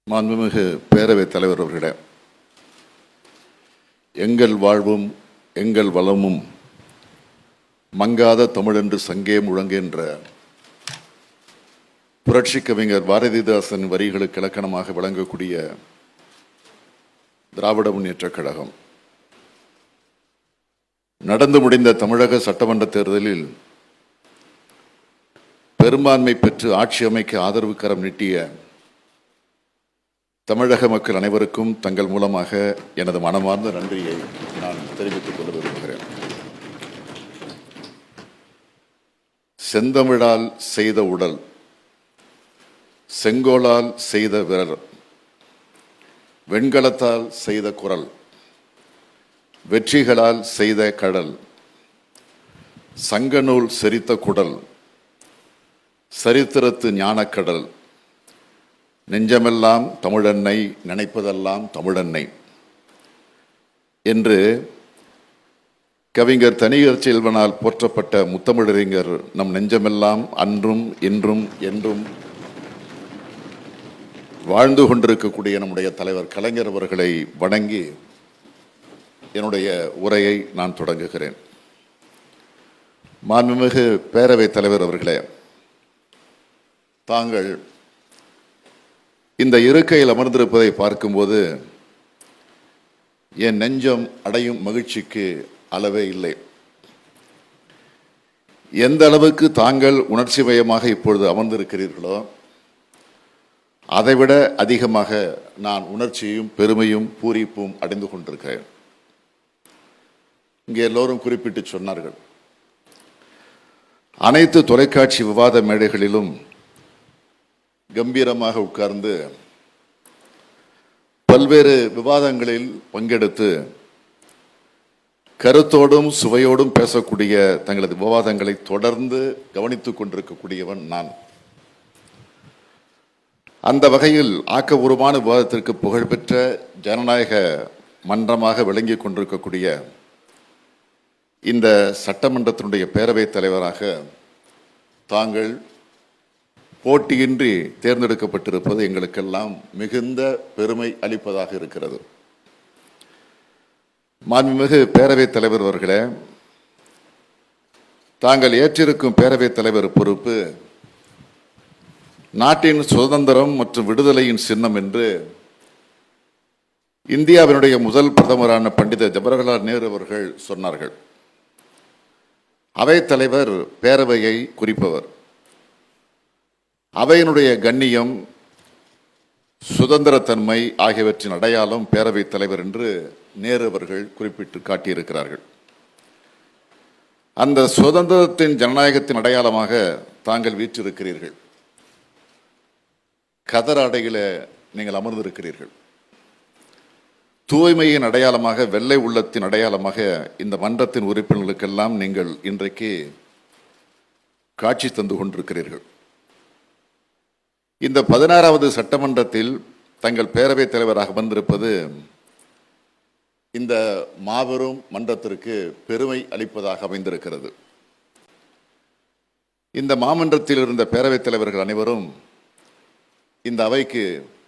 மாண்புமிகு பேரவைத் தலைவர் அவர்களே, எங்கள் வாழ்வும் எங்கள் வளமும் மங்காத தமிழென்று சங்கே முழங்குகின்ற புரட்சி கவிஞர் பாரதிதாசன் வரிகளுக்கு இலக்கணமாக விளங்கக்கூடிய திராவிட முன்னேற்றக் கழகம் நடந்து முடிந்த தமிழக சட்டமன்ற தேர்தலில் பெரும்பான்மை பெற்று ஆட்சி அமைக்க ஆதரவு கரம் நீட்டிய தமிழக மக்கள் அனைவருக்கும் தங்கள் மூலமாக எனது மனமார்ந்த நன்றியை நான் தெரிவித்துக் கொள்ள விரும்புகிறேன். செந்தமிழால் செய்த உடல், செங்கோலால் செய்த விரல், வெண்கலத்தால் செய்த குரல், வெற்றிகளால் செய்த கடல், சங்கநூல் செரித்த குடல், சரித்திரத்து ஞானக்கடல், நெஞ்சமெல்லாம் தமிழன்னை, நினைப்பதெல்லாம் தமிழன்னை என்று கவிஞர் தனியர் செல்வனால் போற்றப்பட்ட முத்தமிழறிஞர் நம் நெஞ்சமெல்லாம் அன்றும் இன்றும் என்றும் வாழ்ந்து கொண்டிருக்கக்கூடிய நம்முடைய தலைவர் கலைஞர் அவர்களை வணங்கி என்னுடைய உரையை நான் தொடங்குகிறேன். மாண்புமிகு பேரவைத் தலைவர் அவர்களே, தாங்கள் இந்த இருக்கையில் அமர்ந்திருப்பதை பார்க்கும்போது என் நெஞ்சம் அடையும் மகிழ்ச்சிக்கு அளவே இல்லை. எந்த அளவுக்கு தாங்கள் உணர்ச்சி மயமாக இப்பொழுது அமர்ந்திருக்கிறீர்களோ அதைவிட அதிகமாக நான் உணர்ச்சியும் பெருமையும் பூரிப்பும் அடைந்து கொண்டிருக்கிறேன். இங்கே எல்லோரும் குறிப்பிட்டு சொன்னார்கள், அனைத்து தொலைக்காட்சி விவாத மேடைகளிலும் கம்பீரமாக உட்கார்ந்து பல்வேறு விவாதங்களில் பங்கெடுத்து கருத்தோடும் சுவையோடும் பேசக்கூடிய தங்களது விவாதங்களை தொடர்ந்து கவனித்துக் கொண்டிருக்கக்கூடியவன் நான். அந்த வகையில் ஆக்கபூர்வமான விவாதத்திற்கு புகழ்பெற்ற ஜனநாயக மன்றமாக விளங்கிக் கொண்டிருக்கக்கூடிய இந்த சட்டமன்றத்தினுடைய பேரவைத் தலைவராக தாங்கள் போட்டியின்றி தேர்ந்தெடுக்கப்பட்டிருப்பது எங்களுக்கெல்லாம் மிகுந்த பெருமை அளிப்பதாக இருக்கிறது. மாண்புமிகு பேரவைத் தலைவர் அவர்களே, தாங்கள் ஏற்றிருக்கும் பேரவைத் தலைவர் பொறுப்பு நாட்டின் சுதந்திரம் மற்றும் விடுதலையின் சின்னம் என்று இந்தியாவினுடைய முதல் பிரதமரான பண்டித ஜவஹர்லால் நேரு அவர்கள் சொன்னார்கள். அவைத் தலைவர் பேரவையை குறிப்பவர். அவையினுடைய கண்ணியம், சுதந்திரத்தன்மை ஆகியவற்றின் அடையாளம் பேரவைத் தலைவர் என்று நேரு அவர்கள் குறிப்பிட்டு காட்டியிருக்கிறார்கள். அந்த சுதந்திரத்தின் ஜனநாயகத்தின் அடையாளமாக தாங்கள் வீற்றிருக்கிறீர்கள். கதர் ஆடையில நீங்கள் அமர்ந்திருக்கிறீர்கள். தூய்மையின் அடையாளமாக, வெள்ளை உள்ளத்தின் அடையாளமாக இந்த மன்றத்தின் உறுப்பினர்களுக்கெல்லாம் நீங்கள் இன்றைக்கு காட்சி தந்து கொண்டிருக்கிறீர்கள். இந்த 16வது சட்டமன்றத்தில் தங்கள் பேரவைத் தலைவராக வந்திருப்பது இந்த மாபெரும் மன்றத்திற்கு பெருமை அளிப்பதாக அமைந்திருக்கிறது. இந்த மாமன்றத்தில் இருந்த பேரவைத் தலைவர்கள் அனைவரும் இந்த அவைக்கு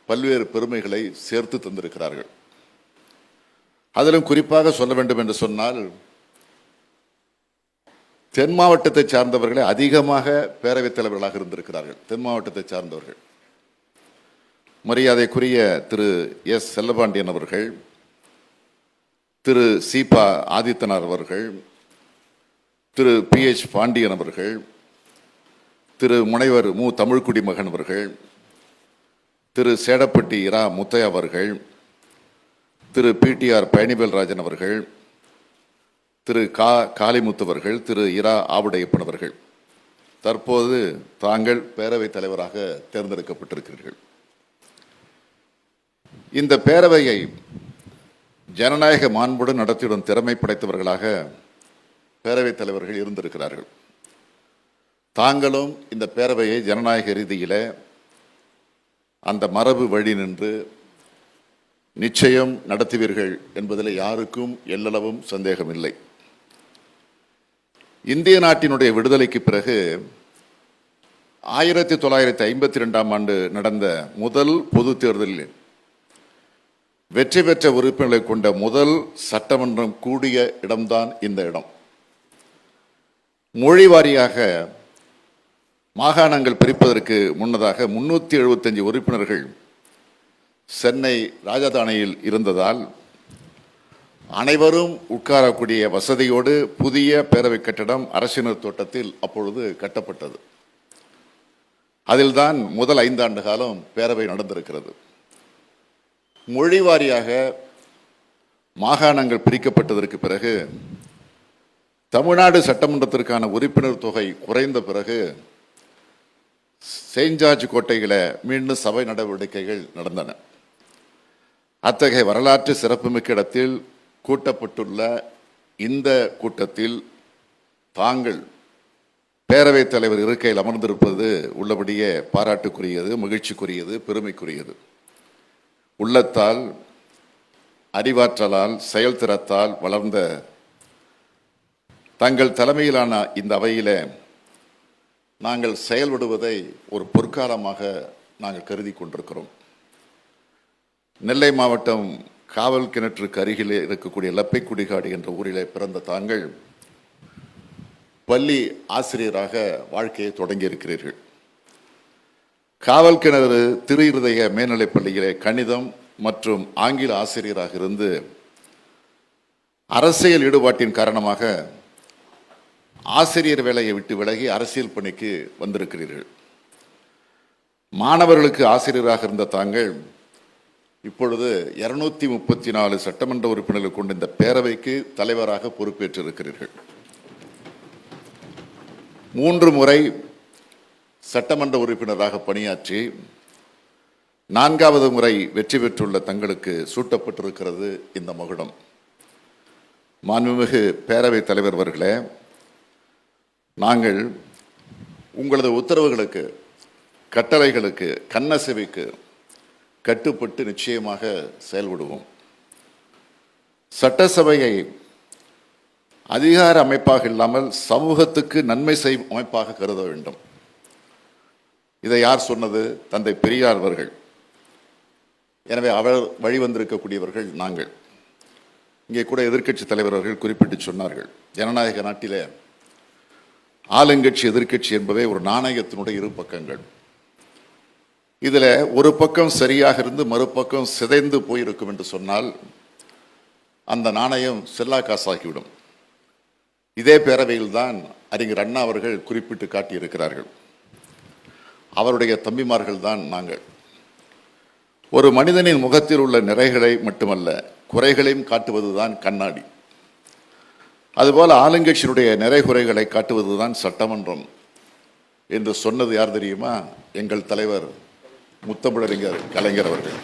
பல்வேறு பெருமைகளை சேர்த்து தந்திருக்கிறார்கள். அதிலும் குறிப்பாக சொல்ல வேண்டும் என்று சொன்னால், தென் மாவட்டத்தை சார்ந்தவர்களே அதிகமாக பேரவைத் தலைவர்களாக இருந்திருக்கிறார்கள். தென் மாவட்டத்தை சார்ந்தவர்கள் மரியாதைக்குரிய திரு எஸ் செல்லபாண்டியன் அவர்கள், திரு சீபா ஆதித்தனார் அவர்கள், திரு PH பாண்டியன் அவர்கள், திரு முனைவர் மு தமிழ்குடி மகன் அவர்கள், திரு சேடப்பட்டி இரா முத்தையா அவர்கள், திரு PTR பழனிவேல்ராஜன் அவர்கள், திரு காளிமுத்து அவர்கள், திரு இரா ஆவுடையப்பன் அவர்கள். தற்போது தாங்கள் பேரவைத் தலைவராக தேர்ந்தெடுக்கப்பட்டிருக்கிறீர்கள். இந்த பேரவையை ஜனநாயக மாண்புடன் நடத்திடும் திறமை படைத்தவர்களாக பேரவைத் தலைவர்கள் இருந்திருக்கிறார்கள். தாங்களும் இந்த பேரவையை ஜனநாயக ரீதியில அந்த மரபு வழி நின்று நிச்சயம் நடத்துவீர்கள் என்பதில் யாருக்கும் எல்லளவும் சந்தேகமில்லை. இந்திய நாட்டினுடைய விடுதலைக்கு பிறகு 1952ஆம் ஆண்டு நடந்த முதல் பொது தேர்தலில் வெற்றி பெற்ற உறுப்பினர்களை கொண்ட முதல் சட்டமன்றம் கூடிய இடம்தான் இந்த இடம். மொழி வாரியாக மாகாணங்கள் பிரிப்பதற்கு முன்னதாக 375 உறுப்பினர்கள் சென்னை ராஜதானியில் இருந்ததால் அனைவரும் உட்காரக்கூடிய வசதியோடு புதிய பேரவை கட்டடம் அரசினர் தோட்டத்தில் அப்பொழுது கட்டப்பட்டது. அதில்தான் முதல் 5 ஆண்டு காலம் பேரவை நடந்திருக்கிறது. மொழி வாரியாக மாகாணங்கள் பிரிக்கப்பட்டதற்கு பிறகு தமிழ்நாடு சட்டமன்றத்திற்கான உறுப்பினர் தொகை குறைந்த பிறகு செயின்ட் ஜார்ஜ் கோட்டையில் மீண்டும் சபை நடவடிக்கைகள் நடந்தன. அத்தகைய வரலாற்று சிறப்புமிக்க இடத்தில் கூட்டப்பட்டுள்ள இந்த கூட்டத்தில் தாங்கள் பேரவைத் தலைவர் இருக்கையில் அமர்ந்திருப்பது உள்ளபடியே பாராட்டுக்குரியது, மகிழ்ச்சிக்குரியது, பெருமைக்குரியது. உள்ளத்தால், அறிவாற்றலால், செயல்திறத்தால் வளர்ந்த தங்கள் தலைமையிலான இந்த அவையில நாங்கள் செயல்படுவதை ஒரு பொற்காலமாக நாங்கள் கருதி கொண்டிருக்கிறோம். நெல்லை மாவட்டம் காவல் கிணற்றுக்கு அருகிலே இருக்கக்கூடிய லப்பைக்குடிகாடு என்ற ஊரிலே பிறந்த தாங்கள் பள்ளி ஆசிரியராக வாழ்க்கையை தொடங்கி இருக்கிறீர்கள். காவல் கிணறு திரு இருதய மேல்நிலைப் பள்ளியிலே கணிதம் மற்றும் ஆங்கில ஆசிரியராக இருந்து அரசியல் ஈடுபாட்டின் காரணமாக ஆசிரியர் வேலையை விட்டு விலகி அரசியல் பணிக்கு வந்திருக்கிறீர்கள். மாணவர்களுக்கு ஆசிரியராக இருந்த தாங்கள் இப்பொழுது 234 சட்டமன்ற உறுப்பினர்கள் கொண்ட இந்த பேரவைக்கு தலைவராக பொறுப்பேற்றிருக்கிறீர்கள். 3 முறை சட்டமன்ற உறுப்பினராக பணியாற்றி 4வது முறை வெற்றி பெற்றுள்ள தங்களுக்கு சூட்டப்பட்டிருக்கிறது இந்த மகுடம். மாண்புமிகு பேரவைத் தலைவர் அவர்களே, நாங்கள் உங்களது உத்தரவுகளுக்கு, கட்டளைகளுக்கு, கண்ணசைவுக்கு கட்டுப்பட்டு நிச்சயமாக செயல்படுவோம். சட்டசபையை அதிகார அமைப்பாக இல்லாமல் சமூகத்துக்கு நன்மை செய்யும் அமைப்பாக கருத வேண்டும். இதை யார் சொன்னது? தந்தை பெரியார் அவர்கள். எனவே அவர் வழிவந்திருக்கக்கூடியவர்கள் நாங்கள். இங்கே கூட எதிர்க்கட்சி தலைவர் அவர்கள் குறிப்பிட்டு சொன்னார்கள், ஜனநாயக நாட்டிலே ஆளுங்கட்சி எதிர்க்கட்சி என்பவை ஒரு நாணயத்தினுடைய 2 பக்கங்கள். இதில் ஒரு பக்கம் சரியாக இருந்து மறுபக்கம் சிதைந்து போயிருக்கும் என்று சொன்னால் அந்த நாணயம் செல்லா காசாகிவிடும். இதே பேரவையில் தான் அறிஞர் அண்ணா அவர்கள் குறிப்பிட்டு காட்டியிருக்கிறார்கள். அவருடைய தம்பிமார்கள் தான் நாங்கள். ஒரு மனிதனின் முகத்தில் உள்ள நிறைகளை மட்டுமல்ல, குறைகளையும் காட்டுவதுதான் கண்ணாடி. அதுபோல ஆளுங்கட்சியினுடைய நிறைகுறைகளை காட்டுவதுதான் சட்டமன்றம் என்று சொன்னது யார் தெரியுமா? எங்கள் தலைவர் முத்தமிழறிஞர் கலைஞர் அவர்கள்.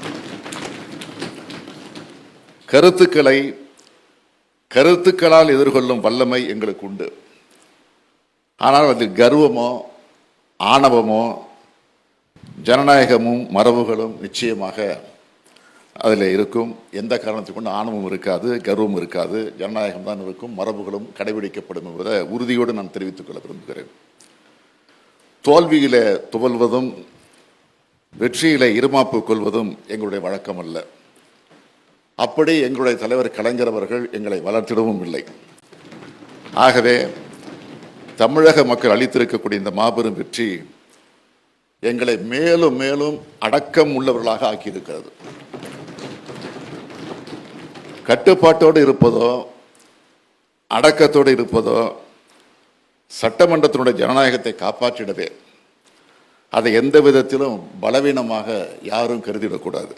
கருத்துக்களால் எதிர்கொள்ளும் வல்லமை எங்களுக்கு உண்டு. ஆனால் அதில் கர்வமோ ஆணவமோ ஜனநாயகமும் மரபுகளும் நிச்சயமாக அதில் இருக்கும். எந்த காரணத்துக்கு கொண்டு ஆணவம் இருக்காது, கர்வம் இருக்காது, ஜனநாயகம் தான் இருக்கும், மரபுகளும் கடைபிடிக்கப்படும் என்பதை உறுதியோடு நான் தெரிவித்துக் கொள்ள விரும்புகிறேன். தோல்வியில துவல்வதும் வெற்றியில இருமாப்பு கொள்வதும் எங்களுடைய வழக்கம் அல்ல. அப்படி எங்களுடைய தலைவர் கலைஞர் அவர்கள் எங்களை வளர்த்திடவும் இல்லை. ஆகவே தமிழக மக்கள் அளித்திருக்கக்கூடிய இந்த மாபெரும் வெற்றி எங்களை மேலும் மேலும் அடக்கம் உள்ளவர்களாக ஆக்கியிருக்கிறது. கட்டுப்பாட்டோடு இருப்பதோ அடக்கத்தோடு இருப்பதோ சட்டமன்றத்தினுடைய ஜனநாயகத்தை காப்பாற்றிடவே. அதை எந்த விதத்திலும் பலவீனமாக யாரும் கருதிடக்கூடாது.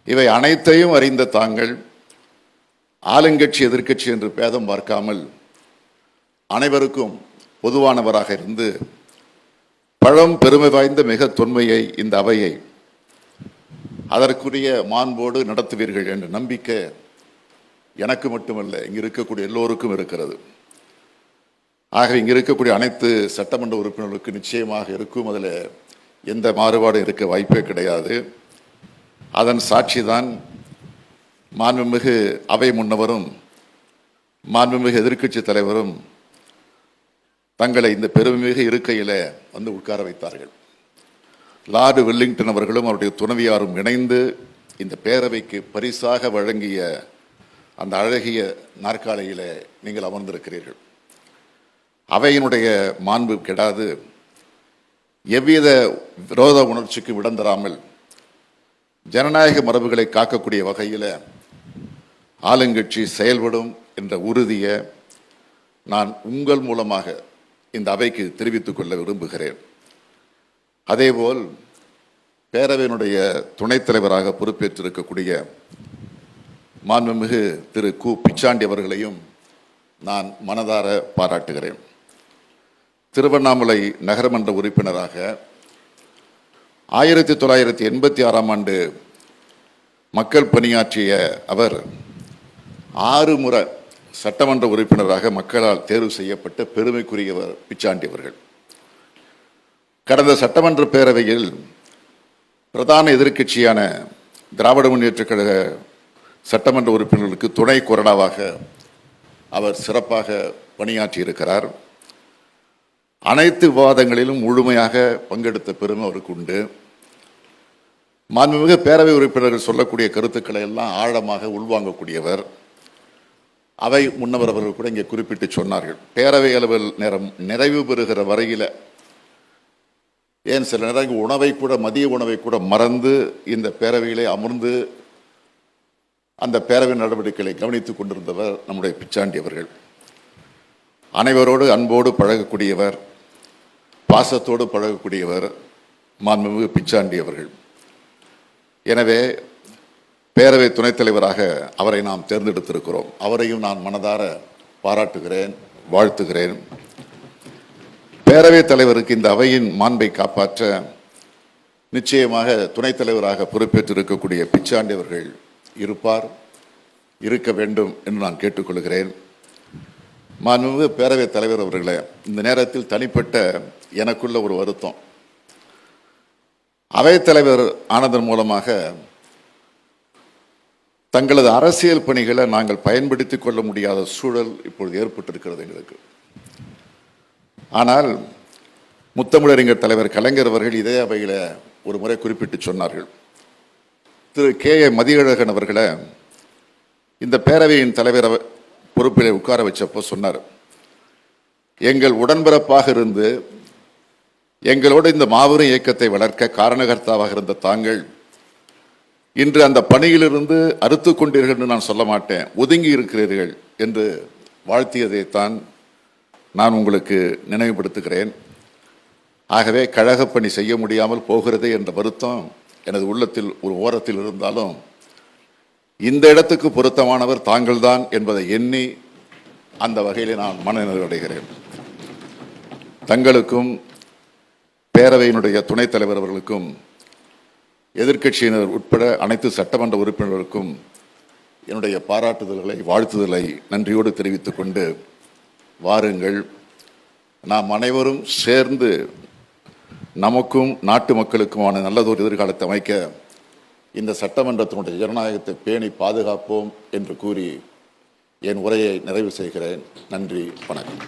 இவை அனைத்தையும் அறிந்த தாங்கள் ஆளுங்கட்சி எதிர்க்கட்சி என்று பேதம் பார்க்காமல் அனைவருக்கும் பொதுவானவராக இருந்து பழம் பெருமை வாய்ந்த மிக தொன்மையை இந்த அவையை அதற்குரிய மாண்போடு நடத்துவீர்கள் என்ற நம்பிக்கை எனக்கு மட்டுமல்ல, இங்கு இருக்கக்கூடிய எல்லோருக்கும் இருக்கிறது. ஆக இங்கு இருக்கக்கூடிய அனைத்து சட்டமன்ற உறுப்பினர்களுக்கு நிச்சயமாக இருக்கும். அதில் எந்த மாறுபாடும் இருக்க வாய்ப்பே கிடையாது. அதன் சாட்சிதான் மாண்புமிகு அவை முன்னவரும் மாண்புமிகு எதிர்க்கட்சி தலைவரும் தங்களை இந்த பெருமைமிகு இருக்கையில் வந்து உட்கார வைத்தார்கள். லார்டு வெல்லிங்டன் அவர்களும் அவருடைய துணைவியாரும் இணைந்து இந்த பேரவைக்கு பரிசாக வழங்கிய அந்த அழகிய நாற்காலியில் நீங்கள் அமர்ந்திருக்கிறீர்கள். அவையினுடைய மாண்பு கெடாது, எவ்வித விரோத உணர்ச்சிக்கு இடம் தராமல் ஜனநாயக மரபுகளை காக்கக்கூடிய வகையில் ஆளுங்கட்சி செயல்படும் என்ற உறுதியை நான் உங்கள் மூலமாக இந்த அவைக்கு தெரிவித்துக் கொள்ள விரும்புகிறேன். அதேபோல் பேரவையினுடைய துணைத் தலைவராக பொறுப்பேற்றிருக்கக்கூடிய மாண்புமிகு திரு கு பிச்சாண்டி அவர்களையும் நான் மனதார பாராட்டுகிறேன். திருவண்ணாமலை நகரமன்ற உறுப்பினராக 1986ஆம் ஆண்டு மக்கள் பணியாற்றிய அவர் 6 முறை சட்டமன்ற உறுப்பினராக மக்களால் தேர்வு செய்யப்பட்ட பெருமைக்குரியவர் பிச்சாண்டி அவர்கள். கடந்த சட்டமன்ற பேரவையில் பிரதான எதிர்க்கட்சியான திராவிட முன்னேற்றக் கழக சட்டமன்ற உறுப்பினர்களுக்கு துணை கொறடாவாக அவர் சிறப்பாக பணியாற்றியிருக்கிறார். அனைத்து விவாதங்களிலும் முழுமையாக பங்கெடுத்த பெருமை அவருக்கு உண்டு. மாண்புமிகு பேரவை உறுப்பினர்கள் சொல்லக்கூடிய கருத்துக்களை எல்லாம் ஆழமாக உள்வாங்கக்கூடியவர். அவை முன்னவர் அவர்கள் கூட இங்கே குறிப்பிட்டு சொன்னார்கள், பேரவை அலுவல் நேரம் நிறைவு பெறுகிற வரையில் ஏன் சில நேரங்கள் உணவை கூட, மதிய உணவை கூட மறந்து இந்த பேரவையிலே அமர்ந்து அந்த பேரவை நடவடிக்கைகளை கவனித்துக் கொண்டிருந்தவர் நம்முடைய பிச்சாண்டி அவர்கள். அனைவரோடு அன்போடு பழகக்கூடியவர், பாசத்தோடு பழகக்கூடியவர் மாண்புமிகு பிச்சாண்டி அவர்கள். எனவே பேரவை துணைத் தலைவராக அவரை நாம் தேர்ந்தெடுத்திருக்கிறோம். அவரையும் நான் மனதார பாராட்டுகிறேன், வாழ்த்துகிறேன். பேரவைத் தலைவருக்கு இந்த அவையின் மாண்பை காப்பாற்ற நிச்சயமாக துணைத் தலைவராக பொறுப்பேற்றிருக்கக்கூடிய பிச்சாண்டி அவர்கள் இருப்பார், இருக்க வேண்டும் என்று நான் கேட்டுக்கொள்கிறேன். மாண்புமிகு பேரவைத் தலைவர் அவர்களே, இந்த நேரத்தில் தனிப்பட்ட எனக்குள்ள ஒரு வருத்தம். அவைத்தலைவர் ஆனதன் மூலமாக தங்களது அரசியல் பணிகளை நாங்கள் பயன்படுத்திக் கொள்ள முடியாத சூழல் இப்பொழுது ஏற்பட்டிருக்கிறது எங்களுக்கு. ஆனால் முத்தமிழறிஞர் தலைவர் கலைஞர் அவர்கள் இதே அவையில் ஒரு முறை குறிப்பிட்டு சொன்னார்கள். திரு கே.ஏ. மதியழகன் அவர்களை இந்த பேரவையின் தலைவர் பொறுப்பிலே உட்கார வச்சப்போ சொன்னார், எங்கள் உடன்பிறப்பாக இருந்து எங்களோடு இந்த மாபெரும் இயக்கத்தை வளர்க்க காரணகர்த்தாவாக இருந்த தாங்கள் இன்று அந்த பணியிலிருந்து அறுத்து கொண்டீர்கள் என்று நான் சொல்ல மாட்டேன், ஒதுங்கி இருக்கிறீர்கள் என்று வாழ்த்தியதைத்தான் நான் உங்களுக்கு நினைவுபடுத்துகிறேன். ஆகவே கழகப் பணி செய்ய முடியாமல் போகிறது என்ற வருத்தம் எனது உள்ளத்தில் ஒரு ஓரத்தில் இருந்தாலும் இந்த இடத்துக்கு பொருத்தமானவர் தாங்கள்தான் என்பதை எண்ணி அந்த வகையிலே நான் மனநிறைவடைகிறேன். தங்களுக்கும் பேரவையினுடைய துணைத் தலைவர் அவர்களுக்கும் எதிர்க்கட்சியினர் உட்பட அனைத்து சட்டமன்ற உறுப்பினர்களுக்கும் என்னுடைய பாராட்டுதல்களை, வாழ்த்துதலை நன்றியோடு தெரிவித்துக் கொண்டு, வாருங்கள், நாம் அனைவரும் சேர்ந்து நமக்கும் நாட்டு மக்களுக்குமான நல்லதொரு எதிர்காலத்தை அமைக்க இந்த சட்டமன்றத்தினுடைய ஜனநாயகத்தை பேணி பாதுகாப்போம் என்று கூறி என் உரையை நிறைவு செய்கிறேன். நன்றி, வணக்கம்.